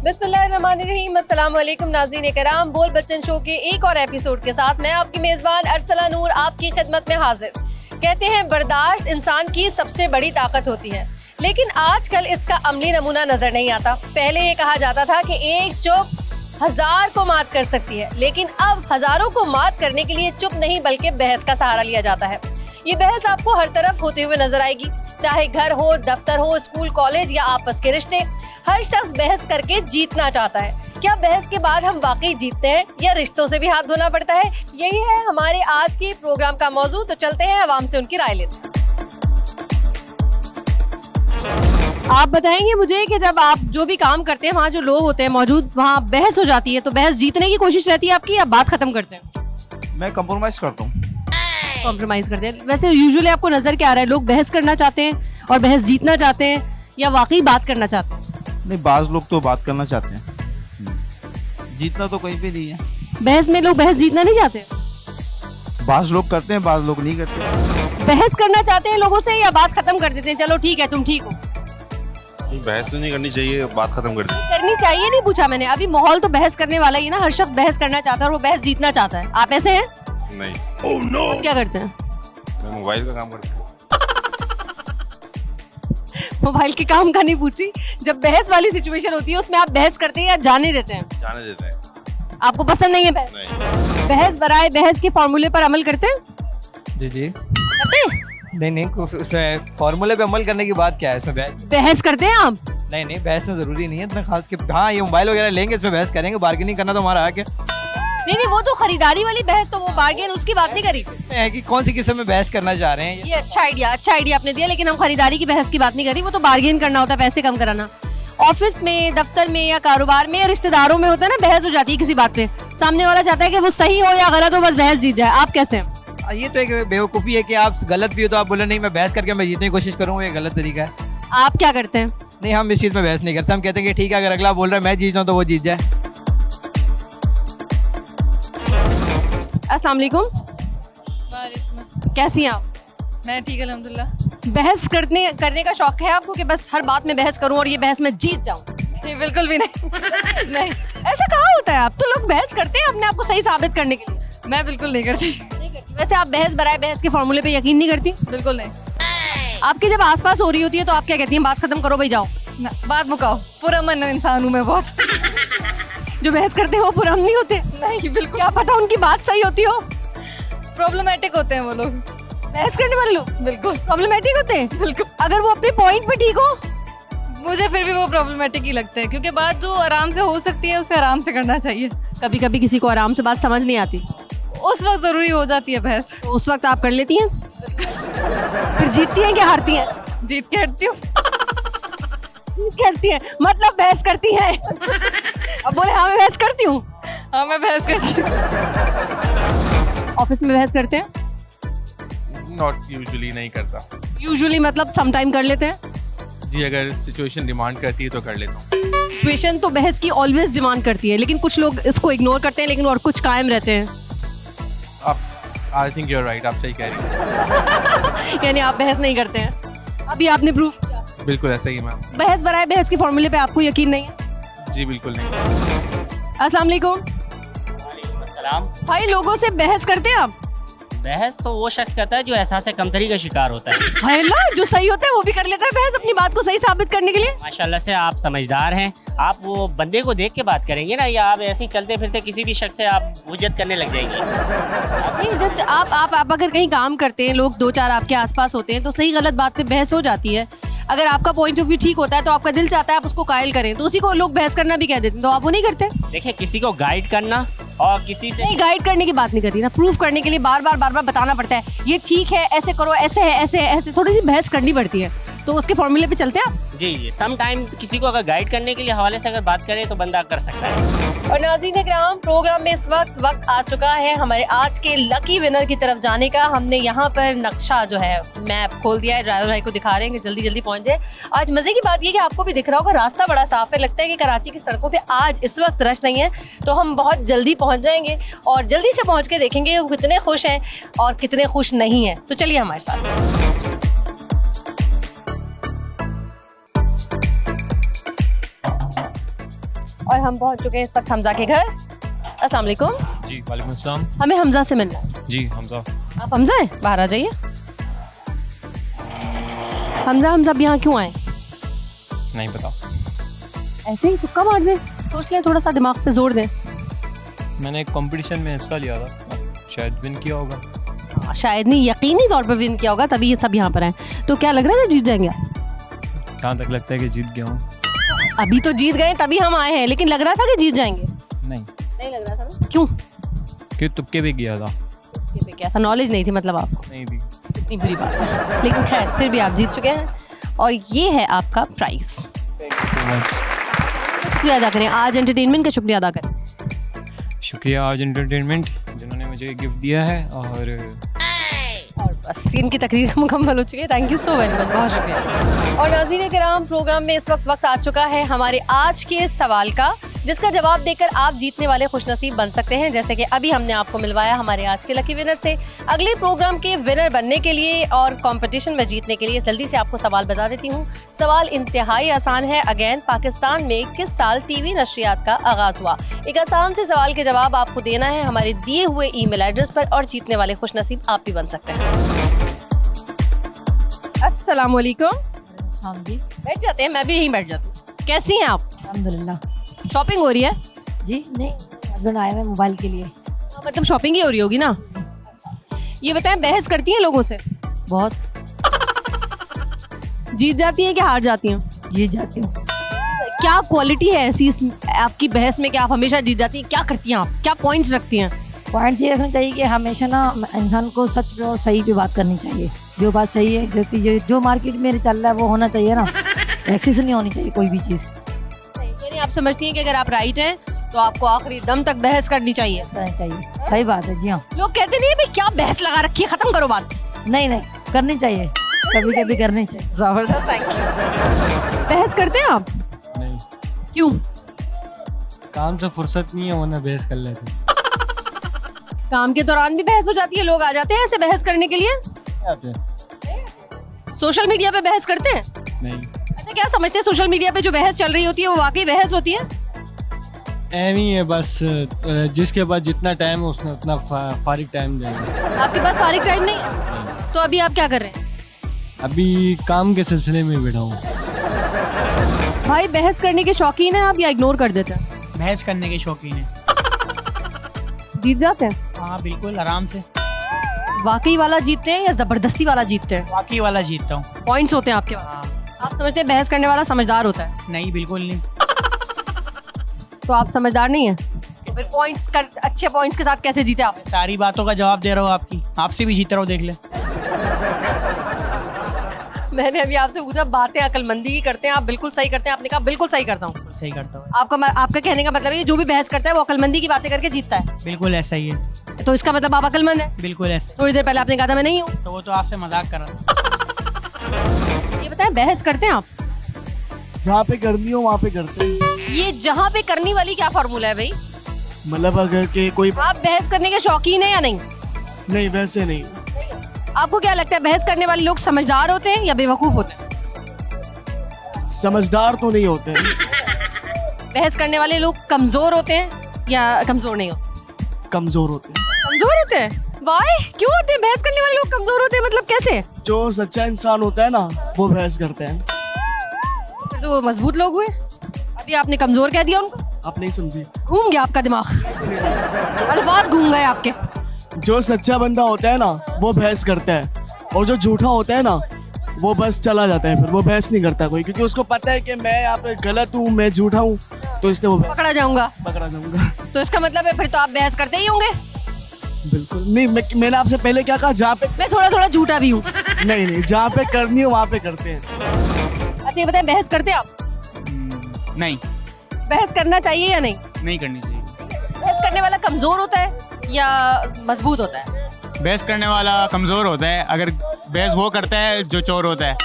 बिस्मिल्लाहिर्रहमानिर्रहीम, अस्सलाम वालेकुम नाज़रीन कराम। बोल बच्चन शो के एक और एपिसोड के साथ मैं आपकी मेज़बान अरसला नूर आपकी खिदमत में हाजिर। कहते हैं बर्दाश्त इंसान की सबसे बड़ी ताकत होती है, लेकिन आजकल इसका अमली नमूना नजर नहीं आता। पहले ये कहा जाता था कि एक चुप 1000 को मात कर सकती है, लेकिन अब हजारों को मात करने के लिए चुप नहीं बल्कि बहस का सहारा लिया जाता है। ये बहस आपको हर तरफ होते हुए नजर आएगी, चाहे घर हो, दफ्तर हो, स्कूल, कॉलेज या आपस के रिश्ते। हर शख्स बहस करके जीतना चाहता है। क्या बहस के बाद हम वाकई जीतते हैं या रिश्तों से भी हाथ धोना पड़ता है? यही है हमारे आज के प्रोग्राम का मौजू। तो चलते हैं अवाम से उनकी राय लेते हैं। आप बताएंगे मुझे कि जब आप जो भी काम करते हैं, वहाँ जो लोग होते हैं मौजूद, वहाँ बहस हो जाती है, तो बहस जीतने की कोशिश रहती है आपकी या बात खत्म करते हैं? मैं कंप्रोमाइज करता हूँ। कॉम्प्रोमाइज करते हैं। वैसे यूजुअली आपको नजर क्या आ रहा है, लोग बहस करना चाहते हैं और बहस जीतना चाहते हैं या वाकई बात करना चाहते हैं? नहीं, बाज लोग तो बात करना चाहते हैं, जीतना तो कहीं पे नहीं है। बहस में लोग बहस जीतना नहीं चाहते? बाज लोग करते हैं, बाज लोग नहीं करते। बहस करना चाहते हैं लोगों से या बात खत्म कर देते हैं, चलो ठीक है तुम ठीक हो? बहस तो नहीं करनी चाहिए, बात खत्म कर दी। करनी चाहिए नहीं पूछा मैंने, अभी माहौल तो बहस करने वाला ही है ना। हर शख्स बहस करना चाहता है और वो बहस जीतना चाहता है। आप ऐसे हैं? नहीं। Oh, no. आप क्या करते हैं? मैं मोबाइल का काम करता हूँ। मोबाइल के काम का नहीं पूछी, जब बहस वाली सिचुएशन होती है उसमें आप बहस करते हैं या जाने देते हैं? जाने देते हैं। आपको पसंद नहीं है बहस? नहीं। बहस बराए बहस के फॉर्मूले पर अमल करते हैं? जी करते हैं? नहीं उसमें फॉर्मूले पे अमल करने की बात क्या है? इसमें बहस करते हैं आप? नहीं बहस में जरूरी नहीं है इतना खास कि हाँ ये मोबाइल वगैरह लेंगे इसमें बहस करेंगे, बार्गेनिंग करना तो हमारा हक है। नहीं वो तो खरीदारी वाली बहस, तो वो बार्गेन उसकी बात नहीं करी है कि कौन सी किस्म में बहस करना चाह रहे हैं। ये अच्छा आइडिया आपने दिया, लेकिन हम खरीदारी की बहस की बात नहीं करी। वो तो बार्गेन करना होता है, पैसे कम कराना। ऑफिस में, दफ्तर में या कारोबार में या रिश्तेदारों में होता है ना, बहस हो जाती है किसी बात पे। सामने वाला चाहता है कि वो सही हो या गलत हो, बस बहस जीत जाए। आप कैसे हैं? ये तो एक बेवकूफ़ी है कि आप गलत भी हो तो आप बोले नहीं मैं बहस करके मैं जीतने की कोशिश करूँगा, ये गलत तरीका है। आप क्या करते हैं? नहीं, हम इस चीज़ में बहस नहीं करते। हम कहते हैं कि ठीक है, अगर अगला बोल रहा है मैं जीत जाऊँ तो वो जीत जाए। अस्सलाम वालेकुम। कैसी हैं आप? मैं ठीक अल्हम्दुलिल्लाह। बहस करने का शौक है आपको कि बस हर बात में बहस करूं और ये बहस में जीत जाऊं? नहीं, बिल्कुल भी नहीं। नहीं, ऐसा कहाँ होता है? आप तो लोग बहस करते हैं अपने आप को सही साबित करने के लिए। मैं बिल्कुल नहीं करती। वैसे आप बहस बराए बहस के फॉर्मूले पे यकीन नहीं करती? बिल्कुल नहीं। आपके जब आसपास हो रही होती है तो आप क्या कहती हैं? बात खत्म करो भाई, जाओ। ना, बात मुकाओ। पूरा मन इंसान हूँ मैं बहुत। जो बहस करते हैं वो पुरम नहीं होते? नहीं, बिल्कुल। क्या पता उनकी बात सही होती हो। प्रॉब्लमेटिक होते हैं वो लोग, बहस करने वाले लोग बिल्कुल प्रॉब्लमेटिक होते हैं। बिल्कुल। अगर वो अपने पॉइंट पे ठीक हो? मुझे फिर भी वो प्रॉब्लमेटिक ही लगते हैं, क्योंकि बात जो आराम से हो सकती है उसे आराम से करना चाहिए। कभी कभी किसी को आराम से बात समझ नहीं आती, उस वक्त जरूरी हो जाती है बहस। तो उस वक्त आप कर लेती हैं? फिर जीतती हैं क्या हारती हैं? जीत के हटती हूँ। करती है मतलब बहस करती है। अब बोले हाँ मैं बहस करती हूँ। हाँ, मैं बहस करती हूँ। ऑफिस में बहस करते हैं? नॉट यूजुअली, नहीं करता। यूजुअली मतलब समटाइम कर लेते हैं? जी, अगर सिचुएशन डिमांड करती है तो कर लेता हूँ। सिचुएशन तो बहस की ऑलवेज डिमांड करती है, लेकिन कुछ लोग इसको इग्नोर करते हैं, लेकिन और कुछ कायम रहते हैं। I think you are right, आप सही कह रही हैं। यानी आप बहस नहीं करते हैं। अभी आपने प्रूफ किया। बिल्कुल ऐसा ही मैम। बहस बराए बहस के फॉर्मूले पे आपको यकीन नहीं है? जी बिल्कुल नहीं। अस्सलाम वालेकुम। सलाम। भाई लोगों से बहस करते हैं आप? बहस तो वो शख्स करता है जो एहसास कमतरी का शिकार होता है। है ना, जो सही होता है वो भी कर लेता है बहस अपनी बात को सही साबित करने के लिए। माशाल्लाह से आप समझदार हैं। आप वो बंदे को देख के बात करेंगे ना, या आप ऐसे ही चलते फिरते किसी भी शख्स से आप हुज्जत करने लग जाएंगे? नहीं, जब आप अगर कहीं काम करते हैं, लोग 2-4 आपके आसपास होते हैं, तो सही गलत बात पे बहस हो जाती है। अगर आपका पॉइंट ऑफ व्यू ठीक होता है तो आपका दिल चाहता है आप उसको कायल करें, तो उसी को लोग बहस करना भी कह देते हैं, तो आप वो नहीं करते? देखिए, किसी को गाइड करना और किसी से नहीं, गाइड करने की बात नहीं कर रही ना, प्रूफ करने के लिए बार बार बताना पड़ता है ये ठीक है, ऐसे करो, ऐसे है, ऐसे थोड़ी सी बहस करनी पड़ती है। तो उसके फॉर्मूले पे चलते हैं आप? जी सम टाइम किसी को अगर गाइड करने के लिए हवाले से अगर बात करें तो बंदा कर सकता है। और नाज़रीन इकराम, प्रोग्राम में इस वक्त आ चुका है हमारे आज के लकी विनर की तरफ जाने का। हमने यहाँ पर नक्शा जो है मैप खोल दिया है, ड्राइवर भाई को दिखा रहे हैं कि जल्दी पहुँच जाए। आज मज़े की बात ये कि आपको भी दिख रहा होगा रास्ता बड़ा साफ है, लगता है कि कराची की सड़कों पे आज इस वक्त रश नहीं है, तो हम बहुत जल्दी पहुँच जाएंगे और जल्दी से पहुँच के देखेंगे वो कितने खुश हैं और कितने खुश नहीं हैं। तो चलिए हमारे साथ। और हम पहुंच चुके हैं इस वक्त हमजा के घर। अस्सलाम वालेकुम। जी वालेकुम अस्सलाम। हमें हमजा से मिलना है। जी हमजा। आप हमजा हैं? बाहर आ जाइए। हमजा अब यहाँ क्यों आए? नहीं पता, ऐसे ही तुक्का मार दें, सोच लें, थोड़ा सा दिमाग पे जोर दें। मैंने एक कंपटीशन में हिस्सा लिया था, शायद विन किया होगा। शायद नहीं, यकीनी तौर पर विन किया होगा, तभी ये सब यहाँ पर आए। तो क्या लग रहा था जीत जाएंगे? जहाँ तक लगता है कि जीत गया हूँ। अभी तो जीत गए तभी हम आए हैं, लेकिन लग रहा था कि जीत जाएंगे? नहीं लग रहा था ना? क्यों? कि तुक्के भी गया था। ये पे क्या था? नॉलेज नहीं थी मतलब आपको? नहीं थी। इतनी बुरी बात है, लेकिन खैर फिर भी आप जीत चुके हैं और ये है आपका प्राइस। So much। शुक्रिया अदा करें, आज एंटरटेनमेंट का शुक्रिया अदा करें। शुक्रिया आज एंटरटेनमेंट जिन्होंने मुझे गिफ्ट दिया है। और बस इनकी तकरीर मुकम्मल हो चुकी है। Thank you so very much, बहुत शुक्रिया। और नाज़रीन किराम, प्रोग्राम में इस वक्त आ चुका है हमारे आज के सवाल का, जिसका जवाब देकर आप जीतने वाले खुशनसीब बन सकते हैं, जैसे कि अभी हमने आपको मिलवाया हमारे आज के लकी विनर से। अगले प्रोग्राम के विनर बनने के लिए और कंपटीशन में जीतने के लिए जल्दी से आपको सवाल बता देती हूँ। सवाल इंतहाई आसान है। अगेन, पाकिस्तान में किस साल टीवी नशरियात का आगाज हुआ? एक आसान से सवाल के जवाब आपको देना है हमारे दिए हुए ईमेल एड्रेस पर और जीतने वाले खुशनसीब आप भी बन सकते हैं। अस्सलाम वालेकुम। जी बैठ जाते हैं, मैं भी यहीं बैठ जाती हूँ। कैसी हैं आप? अल्हम्दुलिल्लाह। शॉपिंग हो रही है? जी नहीं, हस्बैंड आए हुए मोबाइल के लिए। मतलब शॉपिंग ही हो रही होगी ना? ये बताएं, बहस करती हैं लोगों से? बहुत। जीत जाती हैं कि हार जाती हैं? जीत जाती हूँ। क्या क्वालिटी है ऐसी आपकी बहस में कि आप हमेशा जीत जाती हैं? क्या करती हैं आप? क्या पॉइंट्स रखती हैं? पॉइंट ये रखना चाहिए कि हमेशा ना इंसान को सच पे और सही पे बात करनी चाहिए। जो बात सही है, जो मार्केट में चल रहा है वो होना चाहिए ना। एक्सेस नहीं होनी चाहिए कोई भी चीज़। यानी आप समझती हैं कि अगर आप राइट हैं तो आपको आखिरी दम तक बहस करनी चाहिए? करनी चाहिए, सही बात है। जी हाँ। लोग कहते नहीं है भाई क्या बहस लगा रखी है, खत्म करो बात। नहीं, करनी चाहिए, कभी कभी करनी चाहिए। जबरदस्त, थैंक यू। बहस करते हैं आप? नहीं, क्यों? काम से फुर्सत नहीं है, वरना बहस कर लेते। काम के दौरान भी बहस हो जाती है? लोग आ जाते हैं ऐसे बहस करने के लिए? सोशल मीडिया पे बहस करते हैं? नहीं। अच्छा, क्या समझते हैं सोशल मीडिया पे जो बहस चल रही होती है वो वाकई बहस होती है? एम ही है बस, जिसके पास जितना टाइम है उसने उतना फारिग टाइम देंगे। आपके पास फारिग टाइम नहीं है? तो अभी आप क्या कर रहे हैं? अभी काम के सिलसिले में बैठा हूँ। भाई, बहस करने के शौकीन हैं आप या इग्नोर कर देते हैं? बहस करने के शौकीन है। जीत जाते हैं? हाँ बिल्कुल, आराम से। वाकई वाला जीतते हैं या जबरदस्ती वाला जीतते हैं? वाकई वाला जीतता हूँ। पॉइंट्स होते हैं आपके पास? आप समझते हैं बहस करने वाला समझदार होता है? नहीं, बिल्कुल नहीं। तो आप समझदार नहीं है? फिर पॉइंट्स कर, अच्छे पॉइंट्स के साथ कैसे जीते आप? सारी बातों का जवाब दे रहा हूँ आपकी, आपसे भी जीत रहा हूँ, देख ले। मैंने अभी आपसे पूछा, बातें अक्लमंदी की करते हैं आप? बिल्कुल सही करते हैं? आपने कहा बिल्कुल सही करता हूँ। सही करता हूँ। आपका कहने का मतलब है जो भी बहस करता है वो अक्लमंदी की बातें करके जीतता है? बिल्कुल ऐसा ही है। तो इसका मतलब आप अक्लमंद है? बिल्कुल ऐसा। थोड़ी देर पहले आपने कहा था मैं नहीं हूँ। तो वो तो आपसे मजाक कर रहा था। ये बताएं, बहस करते हैं आप? जहाँ पे करनी हो वहाँ पे करते हैं। ये जहाँ पे करनी वाली क्या फॉर्मूला है भाई? मतलब अगर के कोई आप बहस करने के शौकीन है या नहीं? नहीं, वैसे नहीं। आपको क्या लगता है बहस करने वाले लोग समझदार होते हैं या बेवकूफ होते हैं? समझदार तो नहीं होते। बहस करने वाले लोग कमजोर होते हैं या कमजोर नहीं होते? कमजोर होते हैं। कमजोर होते हैं? वाह, क्यों होते हैं बहस करने वाले लोग कमजोर होते हैं? मतलब कैसे? जो सच्चा इंसान होता है ना, वो बहस करते हैं। फिर तो वो मजबूत लोग हुए। अभी आपने कमजोर कह दिया उनको। आप नहीं समझे। घूम गया आपका दिमाग, अल्फाज घूम गए आपके। जो सच्चा बंदा होता है ना, वो बहस करता है, और जो झूठा होता है ना, वो बस चला जाता है। फिर वो बहस नहीं करता कोई, क्योंकि उसको पता है कि मैं यहाँ पे गलत हूँ, मैं झूठा हूँ, तो इसलिए वो पकड़ा जाऊंगा। जाऊंगा। तो इसका मतलब है फिर तो आप बहस करते ही होंगे। बिल्कुल नहीं। मैंने आपसे पहले क्या कहा? जहाँ पे मैं थोड़ा थोड़ा झूठा भी हूँ। नहीं, जहाँ पे करनी हो वहाँ पे करते हैं। अच्छा, ये बताएं, बहस करते हैं आप? नहीं, बहस करना चाहिए या नहीं? नहीं करनी चाहिए। बहस करने वाला कमजोर होता है या मजबूत होता है? बहस करने वाला कमजोर होता है। अगर बहस वो करता है जो चोर होता है।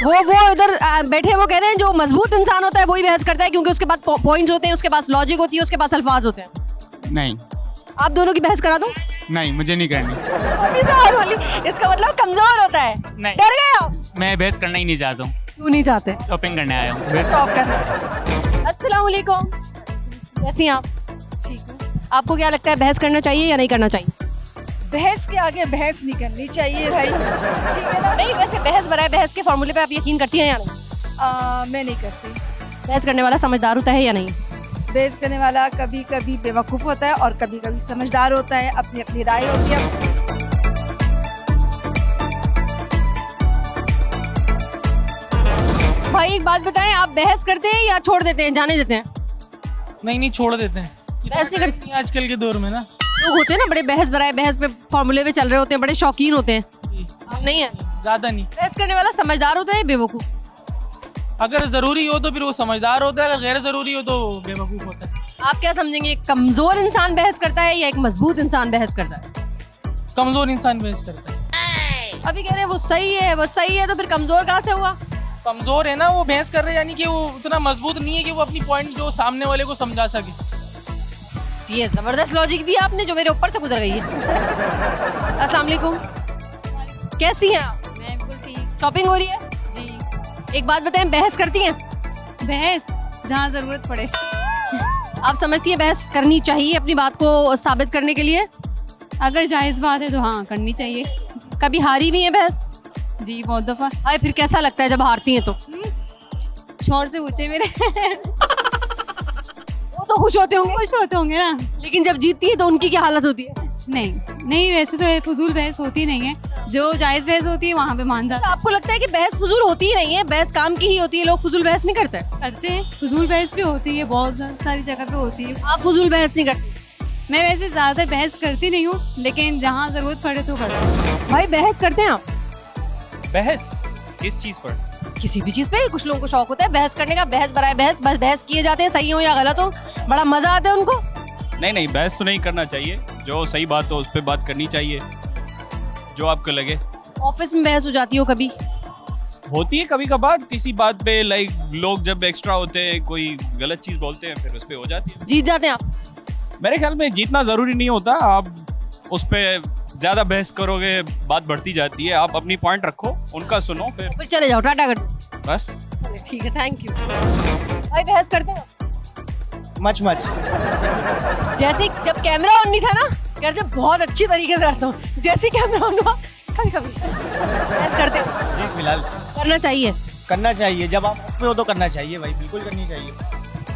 वो इधर बैठे वो कह रहे हैं जो मजबूत इंसान होता है वही बहस करता है, क्योंकि उसके पास पॉइंट्स होते हैं, उसके पास लॉजिक होती है, उसके पास अल्फाज होते हैं। नहीं, आप दोनों की बहस करा दूं? नहीं, मुझे नहीं करनी। अभी से और वाली, इसका मतलब कमजोर होता है। नहीं। डर गए आप? मैं बहस करना ही नहीं चाहता हूँ। क्यों नहीं चाहते? शॉपिंग करने आया हूँ। स्टॉप कर। अस्सलाम वालेकुम। कैसी हैं आप? ठीक हूँ। आपको क्या लगता है बहस करना चाहिए या नहीं करना चाहिए? बहस के आगे बहस नहीं करनी चाहिए भाई, ठीक है ना? नहीं, वैसे बहस बराए बहस के फॉर्मूले पे आप यकीन करती हैं या नहीं? मैं नहीं करती। बहस करने वाला समझदार होता है या नहीं? बहस करने वाला कभी कभी बेवकूफ़ होता है और कभी कभी समझदार होता है, अपनी अपनी राय होती है। भाई एक बात बताएं, आप बहस करते हैं या छोड़ देते हैं, जाने देते हैं? नहीं छोड़ देते हैं। बहस नहीं करते? आजकल के दौर में ना लोग होते हैं ना बड़े बहस बराए बहस पे फॉर्मूले पे चल रहे होते हैं, बड़े शौकीन होते हैं। आप नहीं है? ज्यादा नहीं। बहस करने वाला समझदार होता है बेवकूफ? अगर जरूरी हो तो फिर वो समझदार होता है, अगर गैर जरूरी हो तो बेवकूफ होता है। आप क्या समझेंगे, एक कमजोर इंसान बहस करता है या एक मजबूत इंसान बहस करता है? कमजोर इंसान बहस करता है। अभी कह रहे हैं वो सही है तो फिर कमजोर कहाँ से हुआ? कमजोर है ना, वो बहस कर रहे हैं यानी कि वो उतना मजबूत नहीं है कि वो अपनी पॉइंट जो सामने वाले को समझा सके। ये जबरदस्त लॉजिक दिया आपने जो मेरे ऊपर से गुजर गई है। अस्सलाम वालेकुम, कैसी हैं आप? मैं बिल्कुल ठीक। शॉपिंग हो रही है जी। एक बात बताएं, बहस करती हैं? बहस जहाँ ज़रूरत पड़े। आप समझती हैं बहस करनी चाहिए अपनी बात को साबित करने के लिए? अगर जायज़ बात है तो हाँ करनी चाहिए। कभी हारी भी है बहस? जी बहुत दफ़ा। हाय, फिर कैसा लगता है जब हारती हैं तो? शोर से पूछे मेरे। वो तो खुश होते होंगे। खुश होते होंगे ना। लेकिन जब जीतती है तो उनकी क्या हालत होती है? नहीं वैसे तो फजूल बहस होती नहीं है, जो जायज़ बहस होती है वहाँ पे मान जाते आपको लगता है कि बहस फजूल होती ही नहीं है, बहस काम की ही होती है, लोग फजूल बहस नहीं करते? करते हैं। फजूल बहस भी होती है, बहुत सारी जगह पे होती है। आप फजूल बहस नहीं करते? मैं वैसे ज़्यादातर बहस करती नहीं हूँ, लेकिन जहाँ ज़रूरत पड़े तो करती हूँ। भाई बहस करते हैं आप? बहस किस चीज पर? किसी भी चीज पे कुछ लोगों को शौक होता है बहस करने का, बहस बराए बहस, बस बहस किए जाते हैं, सही हो या गलत हो, बड़ा मजा आता है उनको। नहीं बहस तो नहीं करना चाहिए, जो सही बात हो उस पर बात करनी चाहिए, जो आपको लगे। ऑफिस में बहस हो जाती हो कभी? होती है कभी कभार किसी बात पे, लाइक लोग जब एक्स्ट्रा होते हैं कोई गलत चीज बोलते हैं फिर उस पे हो जाती है। जीत जाते हैं आप? मेरे ख्याल में जीतना जरूरी नहीं होता, आप उस पे ज्यादा बहस करोगे बात बढ़ती जाती है, आप अपनी पॉइंट रखो, उनका सुनो, फिर चले जाओ, टाटा कर दो। बस। ठीक है, थैंक यू। भाई बहस करते हो? मच जैसे जब कैमरा ऑन नहीं था ना, कहते बहुत अच्छी तरीके से करता हूँ, जैसे कैमरा ऑन हुआ कभी बहस करते हो? फिलहाल करना चाहिए। करना चाहिए, जब आप में हो तो करना चाहिए भाई, बिल्कुल करनी चाहिए।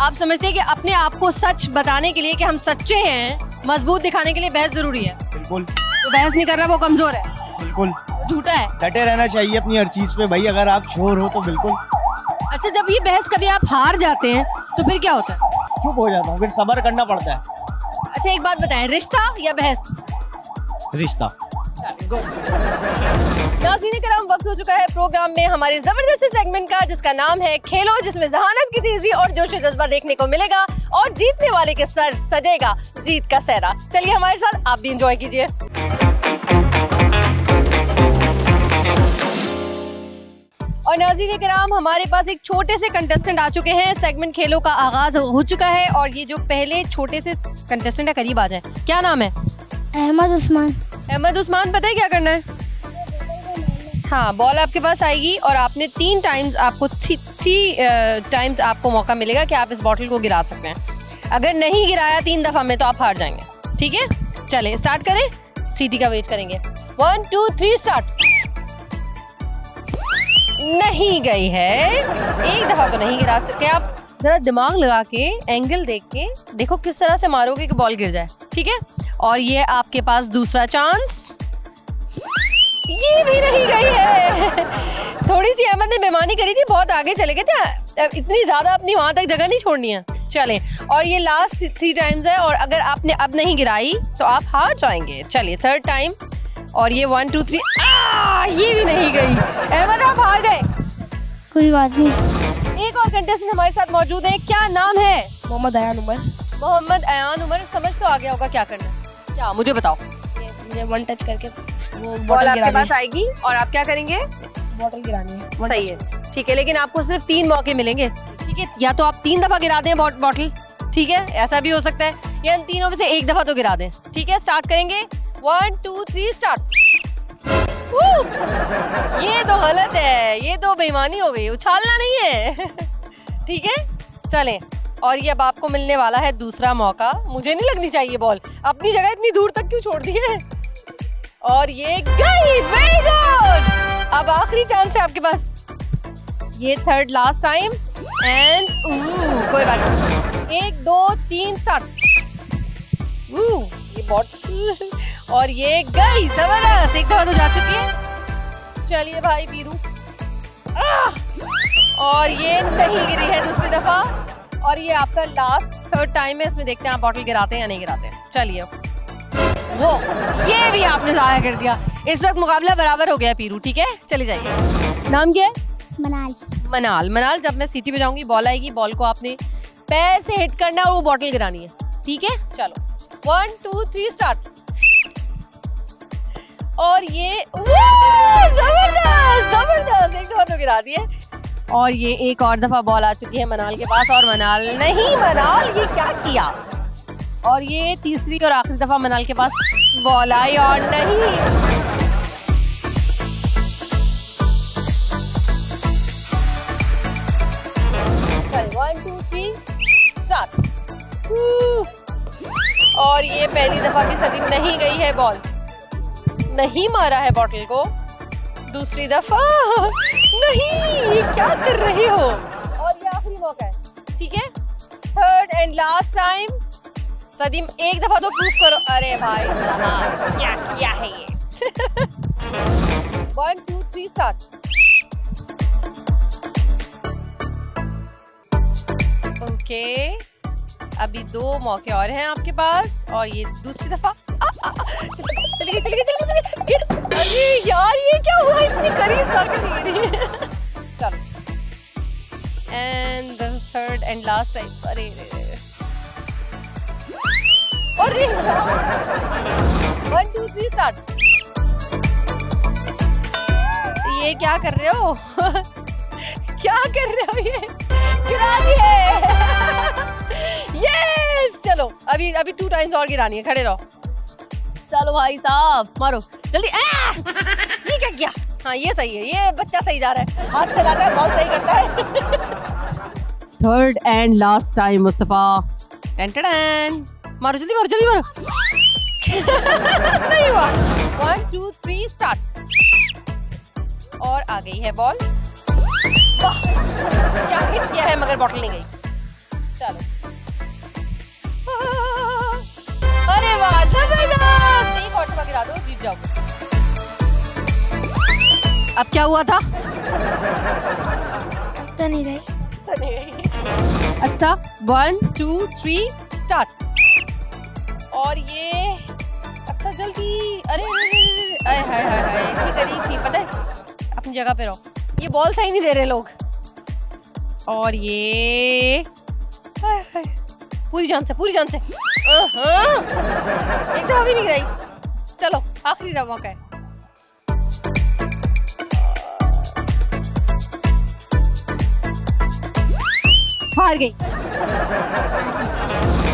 आप समझते हैं कि अपने आप को सच बताने के लिए कि हम सच्चे हैं, मजबूत दिखाने के लिए बहस जरूरी है? बिल्कुल। तो बहस नहीं कर रहा वो कमजोर है? बिल्कुल। झूठा है? डटे रहना चाहिए अपनी हर चीज पे भाई, अगर आप श्योर हो तो बिल्कुल। अच्छा, जब ये बहस कभी आप हार जाते हैं तो फिर क्या होता है? चुप हो जाता हूँ, फिर सब्र करना पड़ता है। अच्छा एक बात बताएं, रिश्ता या बहस? रिश्ता। नाज़रीन कराम, वक्त हो चुका है प्रोग्राम में हमारे जबरदस्त सेगमेंट का, जिसका नाम है खेलो, जिसमें जहानत की तेजी और जोश जज्बा देखने को मिलेगा और जीतने वाले के सर सजेगा जीत का सेहरा। चलिए हमारे साथ आप भी एंजॉय कीजिए। और नाज़रीन कराम, हमारे पास एक छोटे से कंटेस्टेंट आ चुके हैं, सेगमेंट खेलो का आगाज हो चुका है और ये जो पहले छोटे से कंटेस्टेंट है, करीब आ जाए, क्या नाम है? अहमद उस्मान। अहमद उस्मान, पता है क्या करना है? हाँ, बॉल आपके पास आएगी और आपने 3 टाइम्स आपको 3 टाइम्स आपको मौका मिलेगा कि आप इस बॉटल को गिरा सकते हैं। अगर नहीं गिराया 3 दफा में तो आप हार जाएंगे, ठीक है? चले स्टार्ट करें, सीटी का वेट करेंगे। 1 2 3 स्टार्ट। नहीं गई है, एक दफा तो नहीं गिरा सकते आप। जरा दिमाग लगा के, एंगल देख के देखो किस तरह से मारोगे कि बॉल गिर जाए, ठीक है? और ये आपके पास दूसरा चांस, ये भी नहीं गई है। थोड़ी सी अहमद ने बेईमानी करी थी, बहुत आगे चले गए थे, इतनी ज्यादा अपनी वहां तक जगह नहीं छोड़नी है। चलें, और ये लास्ट 3 टाइम्स है और अगर आपने अब नहीं गिराई तो आप हार जाएंगे। चलिए 3rd टाइम, और ये 1 2 3, ये भी नहीं गई। अहमद आप हार गए। कोई बात नहीं। एक और कंटेस्टेंट हमारे साथ मौजूद है, क्या नाम है? मोहम्मद अयान उमर। मोहम्मद अयान उमर, समझ तो आ गया होगा क्या करना है, क्या मुझे बताओ। मुझे 1 टच करके वो बॉल आपके पास आएगी और आप क्या करेंगे? बॉटल गिरानी है। सही है, ठीक है, लेकिन आपको सिर्फ 3 मौके मिलेंगे, ठीक है? या तो आप 3 दफा गिरा दें बॉटल, ठीक है, ऐसा भी हो सकता है, या इन तीनों में से एक दफा तो गिरा दें, ठीक है? स्टार्ट करेंगे, 1 2 3 स्टार्ट। ये तो गलत है, ये तो बेईमानी हो गई, उछालना नहीं है। ठीक है, चलें, और ये अब आपको मिलने वाला है दूसरा मौका। मुझे नहीं लगनी चाहिए बॉल, अपनी जगह इतनी दूर तक क्यों छोड़ दी है। और ये गई, वेरी गुड। अब आखिरी चांस है आपके पास, ये थर्ड लास्ट टाइम एंड कोई बात नहीं। 1 2 3 स्टार्ट। ये बॉटल और ये गई, जबरदस्त। एक दफा तो जा चुकी है। चलिए भाई पीरू। और ये नहीं गिरी है दूसरी दफा। और ये आपका लास्ट थर्ड टाइम है, इसमें देखते हैं आप बॉटल गिराते हैं या नहीं गिराते हैं। चलिए वो ये भी आपने जाया कर दिया। इस वक्त मुकाबला बराबर हो गया पीरू, ठीक है। चले जाइए। नाम क्या है? मनाल। मनाल। मनाल, जब मैं सीटी बजाऊंगी बॉल आएगी, बॉल को आपने पैर से हिट करना है और वो बॉटल गिरानी है, ठीक है। चलो 1 2 3 स्टार्ट। और ये जबरदस्त जबरदस्त, एक दफा तो गिरा दिए। और ये एक और दफा बॉल आ चुकी है मनाल के पास और मनाल नहीं, मनाल ये क्या किया। और ये तीसरी और आखिरी दफा मनाल के पास बॉल आई और नहीं। 1 2 3 स्टार्ट। और ये पहली दफा भी सदीम नहीं गई है, बॉल नहीं मारा है बॉटल को। दूसरी दफा नहीं, ये क्या कर रहे हो। और ये आखिरी मौका है, ठीक है। Third and last time. Sadeem एक दफा तो प्रूफ करो। अरे भाई साहब क्या किया है ये। 1 2 3 स्टार्ट। ओके, अभी 2 मौके और हैं आपके पास। और ये दूसरी दफा चलिए चलिए चलिए गिर। अरे यार ये क्या हुआ, इतनी करीब जाकर नहीं गिरी। चलो and the third and last time. अरे अरे यार 1 2 3 स्टार्ट। ये क्या कर रहे हो? क्या कर रहे हो ये? गिरा दिए। यस, चलो अभी 2 टाइम्स और गिरानी है, खड़े रहो। चलो भाई साहब मारो जल्दी। ये क्या किया? हाँ ये सही है, ये बच्चा सही जा रहा है, हाथ चलाता है, बॉल सही करता है। Third and last time Mustafa. Ten मारो जल्दी, मारो जल्दी, मारो। नहीं हुआ। 1 2 3 स्टार्ट। और आ गई है बॉल। वाह क्या हिट किया है, मगर बॉटल नहीं गई। चलो अरे वाह जबरदस्त। एक और गिरा दो, जीत जाओ। अब क्या हुआ था? तो नहीं गई। अच्छा 1 2 3 स्टार्ट। और ये अच्छा जल्दी। अरे हाय हाय हाय, इतनी करीब थी, पता है। अपनी जगह पे रहो, ये बॉल सही नहीं दे रहे लोग। और ये हाय हाय, पूरी जान से, पूरी जान से। एक दफा भी नहीं गिराई। चलो आखिरी मौका है। हार गई।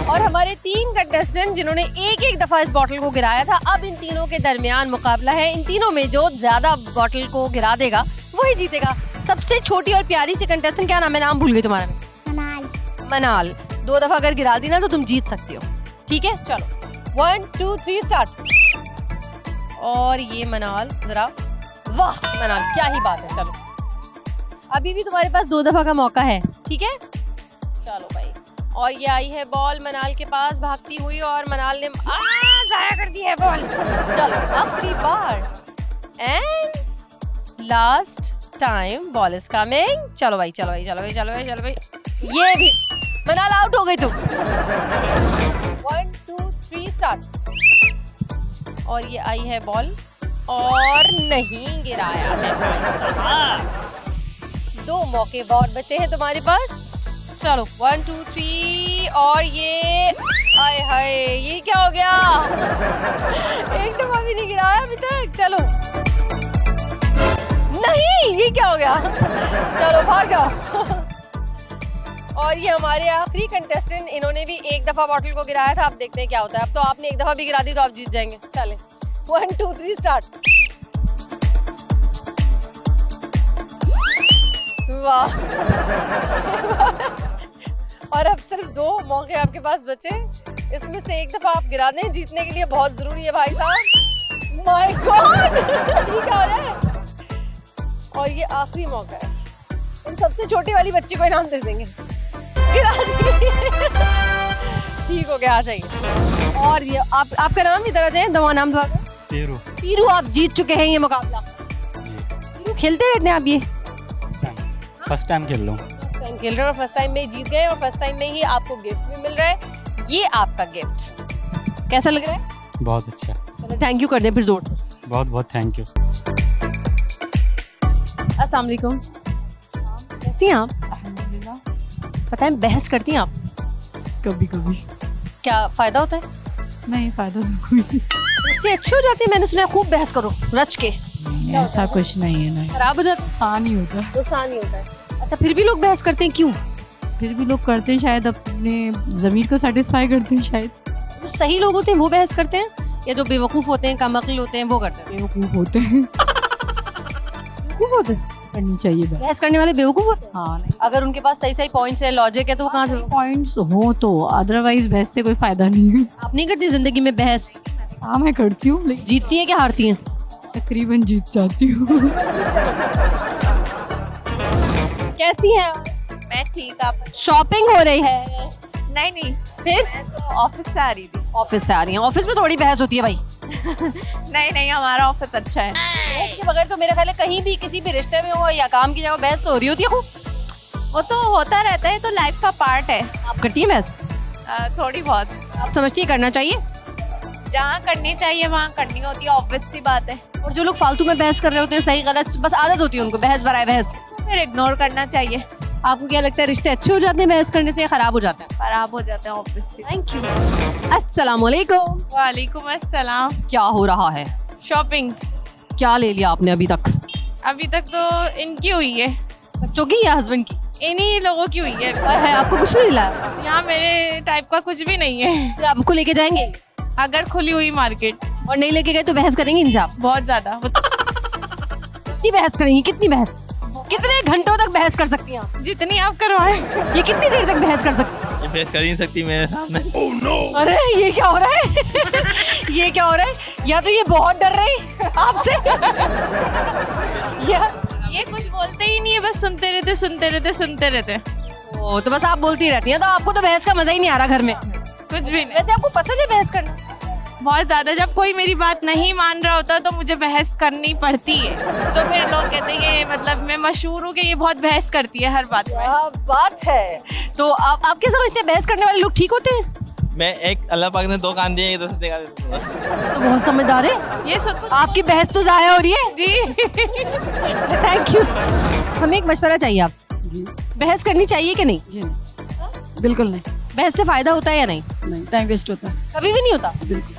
और हमारे 3 कंटेस्टेंट जिन्होंने एक दफा इस बॉटल को गिराया था, अब इन तीनों के दरमियान मुकाबला है। इन तीनों में जो ज्यादा बॉटल को गिरा देगा वही जीतेगा। सबसे छोटी और प्यारी सी कंटेस्टेंट, क्या नाम है? नाम भूल गई तुम्हारा। मनाल। मनाल। 2 दफा अगर गिरा दी ना तो तुम जीत सकती हो, ठीक है। चलो 1 2 3 स्टार्ट। और ये मनाल जरा, वाह मनाल क्या ही बात है। चलो अभी भी तुम्हारे पास 2 दफा का मौका है, ठीक है। चलो भाई, और ये आई है बॉल मनाल के पास भागती हुई, और मनाल ने जाया कर दी है बॉल। चलो आखिरी बार and last time, ball is coming. चलो भाई चलो भाई चलो भाई चलो भाई चलो भाई। ये भी मनाल आउट हो गई तुम। 1 2 3 स्टार्ट। और ये आई है बॉल और नहीं गिराया है भाई साहब। 2 मौके और बचे हैं तुम्हारे पास। चलो 1 2 3। और ये आए हाय, ये क्या हो गया? एक दफा भी नहीं गिराया अभी तक। चलो नहीं, ये क्या हो गया? चलो भाग जाओ। और ये हमारे आखिरी कंटेस्टेंट, इन्होंने भी 1 दफा बॉटल को गिराया था। अब देखते हैं क्या होता है। अब तो आपने 1 दफा भी गिरा दी तो आप जीत जाएंगे। चले 1 2 3 स्टार्ट। वाह। और अब सिर्फ मौके आपके पास बचे, इसमें से एक दफा आप गिरा दें, जीतने के लिए बहुत जरूरी है भाई साहब। माय गॉड ये क्या हो रहा है? और ये आखिरी मौका है, इन सबसे छोटी वाली बच्ची को इनाम दे देंगे। गिरा दी। ठीक हो गया, आ जाइए। और ये आपका नाम इधर आ जाए, दवा नाम दवा। पीरू। पीरू, आप जीत चुके हैं ये मुकाबला। पीरू खेलते रहते हैं आप ये? फर्स्ट टाइम खेल रहा हूँ। खेल रहे हो, फर्स्ट टाइम में ही जीत गए और फर्स्ट टाइम में ही आपको गिफ्ट भी मिल रहा है। ये आपका गिफ्ट कैसा लग रहा है? बहुत अच्छा। चलो थैंक यू कर दें फिर जोर से। बहुत बहुत थैंक यू। अस्सलाम वालेकुम, कैसी हैं आप? पता है बहस करती हैं आप? कभी कभी। क्या फायदा होता है? नहीं, फायदा तो कोई नहीं। रिश्ते अच्छे हो जाते हैं, मैंने सुना है खूब बहस करो रच के। ऐसा कुछ नहीं है, नहीं। खराब हो जाता है? आसान ही होता है। आसान ही होता है। अच्छा, फिर भी लोग बहस करते हैं, क्यों? फिर भी लोग करते हैं, शायद अपने ज़मीर को सेटिस्फाई करते हैं शायद। जो सही लोग होते हैं वो बहस करते हैं, या जो बेवकूफ़ होते हैं, कम अक्ल होते हैं, वो करते हैं? बेवकूफ़ होते हैं। बेवकूफ़ होते हैं, करनी चाहिए बहस करने वाले बेवकूफ़ होते हैं। हाँ, नहीं। अगर उनके पास सही सही पॉइंट्स है, लॉजिक है, तो वो कहाँ से? पॉइंट्स हो तो, अदरवाइज बहस से कोई फायदा नहीं है। आप नहीं करती जिंदगी में बहस? हाँ, मैं करती हूँ, लेकिन जीतती है क्या हारती हैं? तकरीबन जीत जाती हूँ। कैसी हैं? मैं ठीक। आप? शॉपिंग हो रही है? नहीं, फिर ऑफिस से आ रही थी। ऑफिस से आ रही हैं? ऑफिस में थोड़ी बहस होती है भाई। नहीं, हमारा ऑफिस अच्छा है। बहस के बगैर तो मेरे ख्याल है कहीं भी किसी भी रिश्ते में हो या काम की जगह बहस तो हो रही होती है खूब। वो तो होता रहता है, तो लाइफ का पार्ट है। आप करती हैं बहस? थोड़ी बहुत। आप समझती है करना चाहिए? जहाँ करनी चाहिए वहाँ करनी होती है, ऑब्वियस सी बात है। और जो लोग फालतू में बहस कर रहे होते हैं, सही गलत बस आदत होती है उनको, बहस बराए बहस, फिर इग्नोर करना चाहिए। आपको क्या लगता है रिश्ते अच्छे हो जाते हैं बहस करने से या खराब हो जाते हैं? खराब हो जाते हैं ऑब्वियसली। Thank you. अस्सलाम वालेकुम। वालेकुम अस्सलाम। क्या हो रहा है? शॉपिंग। क्या ले लिया आपने अभी तक? अभी तक तो इनकी हुई है, बच्चों की या हस्बैंड की? इन्हीं लोगों की हुई है। है आपको कुछ नहीं लाया? यहाँ मेरे टाइप का कुछ भी नहीं है। फिर आपको लेके जाएंगे अगर खुली हुई मार्केट? और नहीं लेके गए तो बहस करेंगे इनसे आप? बहुत ज्यादा। कितनी बहस करेंगी? कितनी बहस? कितने घंटों तक बहस कर सकती हैं आप? जितनी आप करवाएं। ये कितनी देर तक बहस कर सकती हैं? ये बहस कर ही नहीं सकती मेरे सामने। Oh, no. अरे ये क्या हो रहा है? ये क्या हो रहा है? या तो ये बहुत डर रही आपसे या ये कुछ बोलते ही नहीं है, बस सुनते रहते। ओ, तो बस आप बोलती रहती हैं, तो आपको तो बहस का मजा ही नहीं आ रहा घर में? कुछ भी नहीं। वैसे आपको पसंद है बहस करना? बहुत ज्यादा। जब कोई मेरी बात नहीं मान रहा होता तो मुझे बहस करनी पड़ती है, तो फिर लोग कहते हैं कि मतलब मैं मशहूर हूँ कि ये बहुत बहस करती है हर बात में। क्या बात है। तो आप क्या समझते हैं बहस करने वाले लोग ठीक होते हैं? मैं एक अल्लाह पाक ने 2 कान दिए, इधर से देखा तो बहुत समझदार है ये आपकी बहस तो जाया हो रही है जी। Thank you. हमें एक मशवरा चाहिए आप जी। बहस करनी चाहिए कि नहीं? जी बिल्कुल नहीं। बहस से फायदा होता है या नहीं? नहीं, टाइम वेस्ट होता है। कभी भी नहीं होता। बिल्कुल।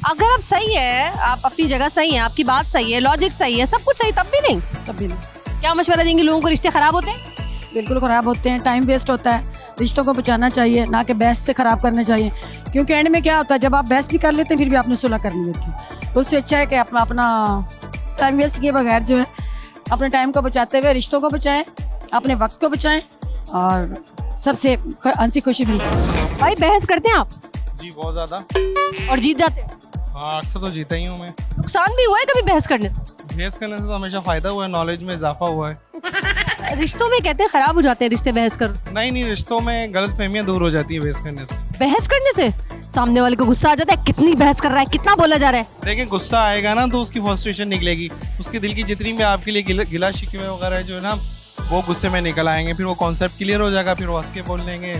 अगर आप सही है, आप अपनी जगह सही है, आपकी बात सही है, लॉजिक सही है, सब कुछ सही, तब भी नहीं? तब भी नहीं। क्या मशवरा देंगे? लोगों को रिश्ते खराब होते हैं? बिल्कुल खराब होते हैं, टाइम वेस्ट होता है। रिश्तों को बचाना चाहिए, ना कि बहस से खराब करना चाहिए। क्योंकि एंड में क्या होता है, जब आप बहस भी कर लेते हैं फिर भी आपने सुलह करनी होती है, तो उससे अच्छा है कि अपना टाइम वेस्ट किए बगैर जो है अपने टाइम को बचाते हुए रिश्तों को बचाएं, अपने वक्त को बचाएं, और सबसे हंसी खुशी मिलती है। भाई बहस करते हैं आप? जी बहुत ज्यादा। और जीत जाते हैं? हाँ, अक्सर तो जीता ही हूँ मैं। नुकसान भी हुआ है कभी बहस करने से? बहस करने से तो हमेशा फायदा हुआ है, नॉलेज में इजाफा हुआ है। रिश्तों में कहते हैं खराब हो जाते हैं रिश्ते बहस करो। नहीं, रिश्तों में गलत फहमियाँ दूर हो जाती है बहस करने से। बहस करने से सामने वाले को गुस्सा आ जाता है, कितनी बहस कर रहा है, कितना बोला जा रहा है। देखिए, गुस्सा आएगा ना तो उसकी फ्रस्ट्रेशन निकलेगी, उसके दिल की जितनी भी आपके लिए गिला शिकवे वगैरह जो है ना, वो गुस्से में निकल आएंगे। फिर वो कॉन्सेप्ट क्लियर हो जाएगा, फिर वो हंस के बोल लेंगे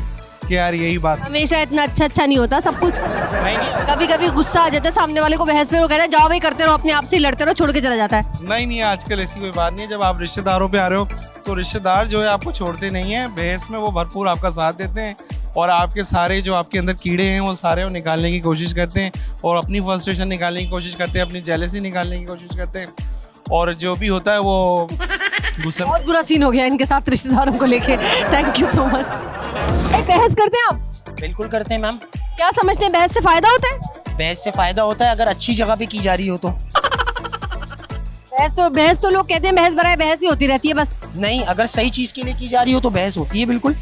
कि यार यही बात। हमेशा इतना अच्छा नहीं होता सब कुछ। नहीं, कभी कभी गुस्सा आ जाता है सामने वाले को बहस में, वो कहता है जाओ भाई करते रहो, अपने आप से लड़ते रहो, छोड़ के चला जाता है। नहीं, आजकल ऐसी कोई बात नहीं है। जब आप रिश्तेदारों पे आ रहे हो तो रिश्तेदार जो है आपको छोड़ते नहीं है, बहस में वो भरपूर आपका साथ देते हैं, और आपके सारे जो आपके अंदर कीड़े हैं वो सारे वो निकालने की कोशिश करते हैं, और अपनी फ्रस्ट्रेशन निकालने की कोशिश करते हैं, अपनी जेलसी निकालने की कोशिश करते हैं, और जो भी होता है वो गुस्सा। बहुत बुरा सीन हो गया इनके साथ रिश्तेदारों को लेके। Thank you so much. बहस करते हैं आप? बिल्कुल करते हैं मैम। क्या समझते हैं बहस से फायदा होता है? बहस से फायदा होता है अगर अच्छी जगह पे की जा रही हो तो। बहस तो लोग कहते हैं बहस बराए बहस ही होती रहती है बस। नहीं, अगर सही चीज के लिए की जा रही हो तो बहस होती है बिल्कुल।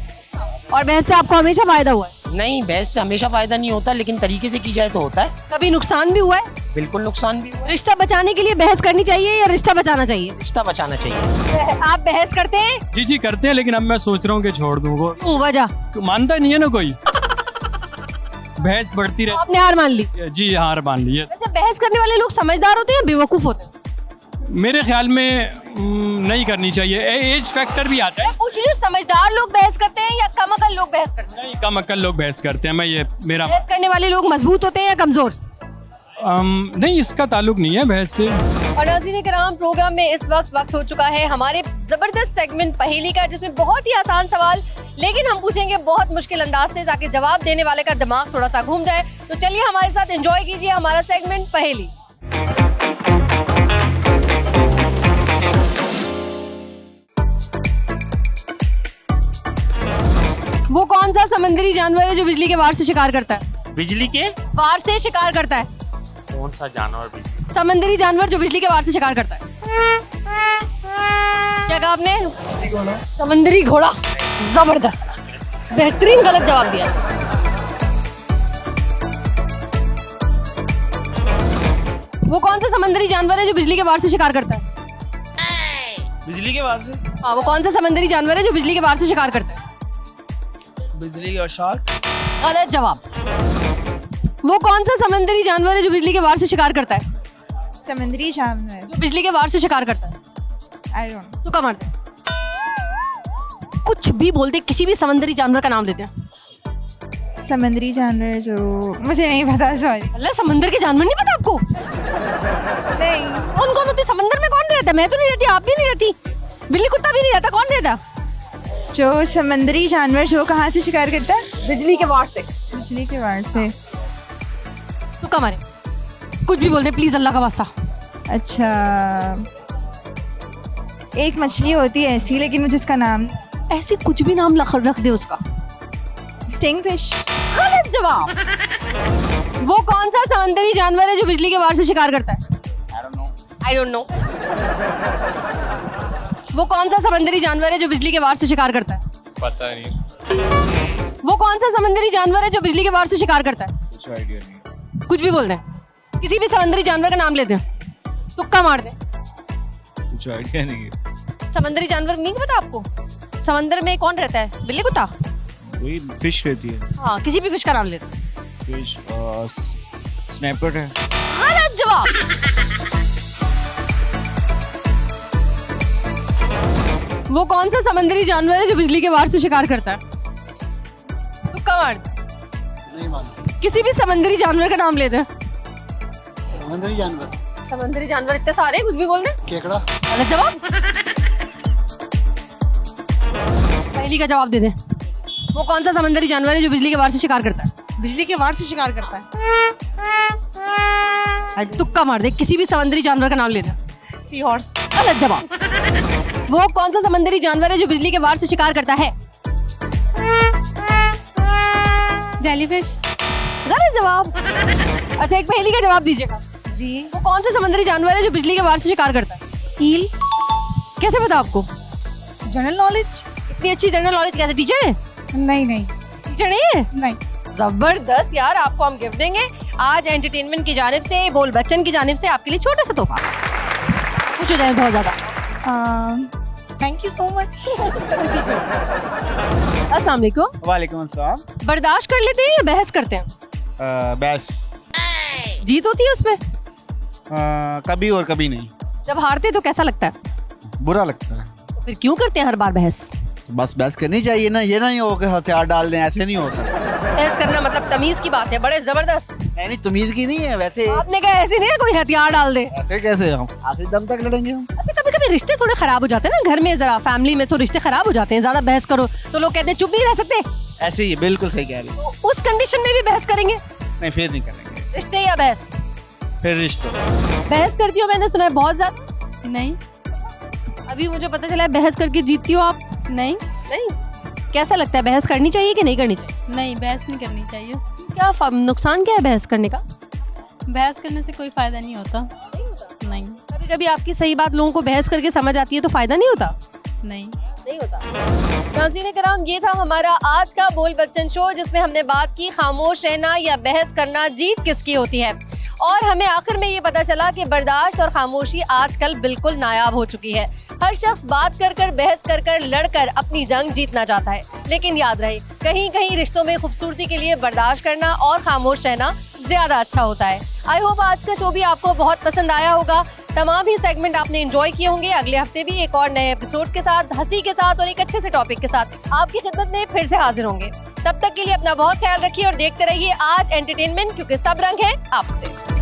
और बहस से आपको हमेशा फायदा हुआ है? नहीं, बहस से हमेशा फायदा नहीं होता, लेकिन तरीके से की जाए तो होता है। कभी नुकसान भी हुआ है? बिल्कुल नुकसान भी हुआ है। रिश्ता बचाने के लिए बहस करनी चाहिए या रिश्ता बचाना चाहिए? रिश्ता बचाना चाहिए। आप बहस करते हैं? जी करते हैं, लेकिन अब मैं सोच रहा हूँ कि छोड़ दूँ वो। क्यों, वजह? मानता नहीं है ना कोई। बहस बढ़ती रहती। आपने हार मान ली? जी हार मान ली है। वैसे बहस करने वाले लोग समझदार होते हैं, बेवकूफ होते हैं? मेरे ख्याल में नहीं करनी चाहिए, एज फैक्टर भी आता है। मैं पूछ रही हूँ, समझदार लोग बहस करते हैं या कम अकल लोग बहस करते हैं? नहीं, कम अक्ल लोग बहस करते हैं। मैं ये मेरा बहस करने वाले लोग मजबूत होते हैं या कमजोर? नहीं, इसका ताल्लुक नहीं है बहस से। और नाज़रीन किराम, प्रोग्राम में इस वक्त हो चुका है हमारे जबरदस्त सेगमेंट पहेली का, जिसमें बहुत ही आसान सवाल लेकिन हम पूछेंगे बहुत मुश्किल अंदाज से, ताकि जवाब देने वाले का दिमाग थोड़ा सा घूम जाए। तो चलिए हमारे साथ एंजॉय कीजिए हमारा सेगमेंट पहेली। वो कौन सा समंदरी जानवर है जो बिजली के वार से शिकार करता है? बिजली के वार से शिकार करता है? कौन सा जानवर बिजली? समंदरी जानवर जो बिजली के वार से शिकार करता है। क्या कहा आपने? समंदरी घोड़ा। जबरदस्त, बेहतरीन गलत जवाब दिया। वो कौन सा समंदरी जानवर है जो बिजली के वार से शिकार करता है? बिजली के वार से? हाँ, वो कौन सा समंदरी जानवर है जो बिजली के वार से शिकार करता है? बिजली और शार्क। गलत जवाब। वो कौन सा समंदरी जानवर है जो बिजली के वार से शिकार करता है? समंदरी जानवर जो बिजली के वार से शिकार करता है। I don't know. तू क्या मारते? कुछ भी बोल दे, किसी भी समंदरी जानवर का नाम लेते हैं। समंदरी जानवर जो मुझे नहीं पता, सॉरी। अल्लाह, समंदर के जानवर नहीं पता आपको? नहीं। कौन कौन होते समंदर में? कौन रहता? मैं तो नहीं रहती, आप भी नहीं रहती, बिल्ली कुत्ता भी नहीं रहता, कौन रहता? जो समंदरी जानवर जो कहाँ से शिकार करता है? बिजली के वार से। बिजली के वार से। तू क्या मारे? कुछ भी बोल दे प्लीज, अल्लाह का वास्ता। अच्छा, एक मछली होती है ऐसी, लेकिन मुझे उसका नाम। ऐसे कुछ भी नाम रख दे उसका। Sting fish. गलत जवाब। वो कौन सा समंदरी जानवर है जो बिजली के वार से शिकार करता है? I don't know. वो कौन सा समंदरी जानवर है जो बिजली के वार से शिकार करता है? पता नहीं। वो कौन सा समंदरी जानवर है जो बिजली के वार से शिकार करता है? कुछ आइडिया नहीं। कुछ भी बोल रहे हैं, किसी भी समंदरी जानवर का नाम लेते हैं, तुक्का मार दे। कुछ आइडिया नहीं। समंदरी जानवर नहीं पता आपको? समंदर में कौन रहता है? बिल्ली कुत्ता? वही फिश रहती है। हाँ, किसी भी फिश का नाम लेते हैं। फिश स्नैपर है। गलत जवाब। वो कौन सा समंदरी जानवर है जो बिजली के वार से शिकार करता है? तुक्का मार दे। नहीं मालूम। किसी भी समंदरी जानवर का नाम लेते हैं। समंदरी जानवर। समंदरी जानवर इतने सारे, कुछ भी बोल दे। केकड़ा। गलत जवाब। पहली का जवाब दे दे। वो कौन सा समंदरी जानवर है जो बिजली के वार से शिकार करता है? बिजली के वार से शिकार करता है। तुक्का मार दे, किसी भी समंदरी जानवर का नाम लेते। Sea horse. गलत जवाब। वो कौन सा समंदरी जानवर है जो बिजली के वार से शिकार करता है? जेलीफिश। गलत जवाब। अच्छा, एक पहेली का जवाब दीजिएगा जी। वो कौन सा समंदरी जानवर है जो बिजली के वार से शिकार करता है? ईल। कैसे पता आपको? General knowledge. इतनी अच्छी जनरल नॉलेज कैसे? टीचर है? नहीं नहीं। टीचर नहीं है? नहीं। जबरदस्त यार, आपको हम गिफ्ट देंगे आज एंटरटेनमेंट की जानिब से, बोल बच्चन की जानिब से आपके लिए छोटा सा तोहफा। खुश हो जाए बहुत ज्यादा। Thank you so much. अस्सलाम वालेकुम। वालेकुम अस्सलाम। बर्दाश्त कर लेते हैं या बहस करते हैं? बस जीत होती है उसमें? कभी और कभी नहीं। जब हारते तो कैसा लगता है? बुरा लगता है। तो फिर क्यों करते हैं हर बार बहस? बस बहस करनी चाहिए ना, ये नहीं हो कि हथियार डाल दें, ऐसे नहीं हो सकता। बहस करना मतलब तमीज की बात है, बड़े जबरदस्त। नहीं, तमीज की नहीं है वैसे। आपने कहा ऐसे नहीं है कोई हथियार डाल दे। ऐसे कैसे? हम आखिरी दम तक लड़ेंगे हम। कभी कभी रिश्ते थोड़े खराब हो जाते हैं ना घर में, जरा फैमिली में तो रिश्ते खराब हो जाते हैं। ज्यादा बहस करो तो लोग कहते हैं चुप नहीं रह सकते। ऐसे ही, बिल्कुल सही कह रही है। तो उस कंडीशन में भी बहस करेंगे? नहीं, फिर नहीं करेंगे। रिश्ते या बहस? फिर रिश्ते। बहस करती हो मैंने सुना है बहुत ज्यादा। नहीं, अभी मुझे पता चला है बहस करके जीतती हो आप। नहीं नहीं, कैसा लगता है, बहस करनी चाहिए कि नहीं करनी चाहिए? नहीं, बहस नहीं करनी चाहिए। क्या नुकसान क्या है बहस करने का? बहस करने से कोई फायदा नहीं होता। नहीं। कभी कभी आपकी सही बात लोगों को बहस करके समझ आती है तो फायदा नहीं होता? नहीं। नहीं होता। नाज़रीन किराम, ये था हमारा आज का बोल बच्चन शो, जिसमें हमने बात की खामोश रहना या बहस करना जीत किसकी होती है, और हमें आखिर में ये पता चला कि बर्दाश्त और खामोशी आजकल बिल्कुल नायाब हो चुकी है। हर शख्स बात कर कर, बहस कर कर, लड़कर अपनी जंग जीतना चाहता है। लेकिन याद रहे, कहीं कहीं रिश्तों में खूबसूरती के लिए बर्दाश्त करना और खामोश रहना ज्यादा अच्छा होता है। आई होप आज का शो भी आपको बहुत पसंद आया होगा। तमाम ही सेगमेंट आपने एंजॉय किए होंगे। अगले हफ्ते भी एक और नए एपिसोड के साथ, हंसी के साथ और एक अच्छे से टॉपिक के साथ आपकी खिदमत में फिर से हाजिर होंगे। तब तक के लिए अपना बहुत ख्याल रखिए और देखते रहिए आज एंटरटेनमेंट, क्योंकि सब रंग है आपसे।